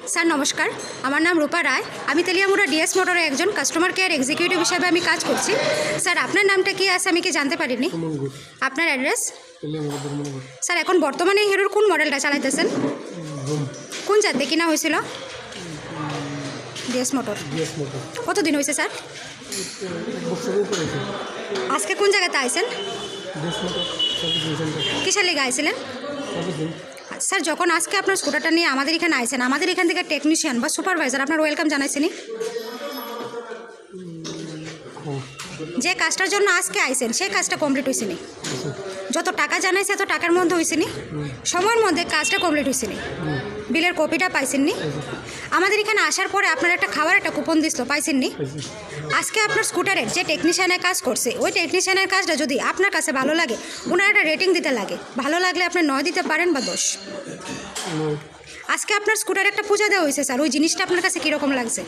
Sir নমস্কার, আমার নাম রূপা রায়। আমি তেলিয়ামুড়া ডিএস মোটরে একজন কাস্টমার কেয়ার এক্সিকিউটিভ হিসাবে আমি কাজ করছি। স্যার আপনার নামটা কি আছে আমি কি জানতে পারিনি? আপনার অ্যাড্রেস? স্যার এখন বর্তমানে হিরোর কোন মডেলটা চালাইতেছেন? কোন জাতে কিনা হয়েছিল? DS motor. কতদিন হয়েছে স্যার? আজকে কোন জায়গাতে আইছেন? কিসের লেগে আইছিলেন? স্যার যখন আজকে আপনার স্কুটারটা নিয়ে আমাদের এখানে আইছেন, আমাদের এখান থেকে টেকনিশিয়ান বা সুপারভাইজার আপনার ওয়েলকাম জানাইছেনি? যে কাজটার জন্য আজকে আইছেন সেই কাজটা কমপ্লিট হয়েছেনি? যত টাকা জানাইছে এত টাকার মধ্যে হয়েছেনি? সময়ের মধ্যে কাজটা কমপ্লিট হয়েছেনি? বিলের কপিটা পাইছেননি? আমাদের এখানে আসার পরে আপনার একটা খাওয়ার একটা কুপন দিছিল, পাইছেননি? আজকে আপনার স্কুটারের যে টেকনিশিয়ানের কাজ করছে ওই টেকনিশিয়ানের কাজটা যদি আপনার কাছে ভালো লাগে, ওনার একটা রেটিং দিতে লাগে। ভালো লাগলে আপনি 9 দিতে পারেন বা 10। আজকে আপনার স্কুটারে একটা পূজা দেওয়া হয়েছে স্যার, ওই জিনিসটা আপনার কাছে কীরকম লাগছে?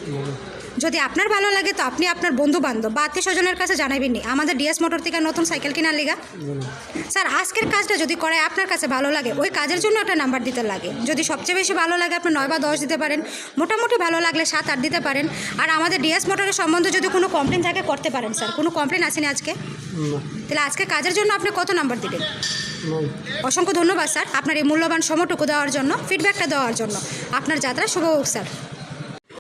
যদি আপনার ভালো লাগে তো আপনি আপনার বন্ধু বান্ধব বা আত্মীয় স্বজনের কাছে জানাবেননি আমাদের ডিএস মোটর থেকে নতুন সাইকেল কেনার লেগা। স্যার আজকের কাজটা যদি করে আপনার কাছে ভালো লাগে ওই কাজের জন্য একটা নাম্বার দিতে লাগে। যদি সবচেয়ে বেশি ভালো লাগে আপনি 9 বা 10 দিতে পারেন, মোটামুটি ভালো লাগলে 7, 8 দিতে পারেন। আর আমাদের ডিএস মোটরের সম্বন্ধে যদি কোনো কমপ্লেন থাকে করতে পারেন স্যার। কোনো কমপ্লেন আসেনি আজকে? তাহলে আজকে কাজের জন্য আপনি কত নাম্বার দিবেন? অসংখ্য ধন্যবাদ স্যার আপনার এই মূল্যবান সময়টুকু দেওয়ার জন্য, ফিডব্যাকটা দেওয়ার জন্য। আপনার যাত্রা শুভ হোক স্যার।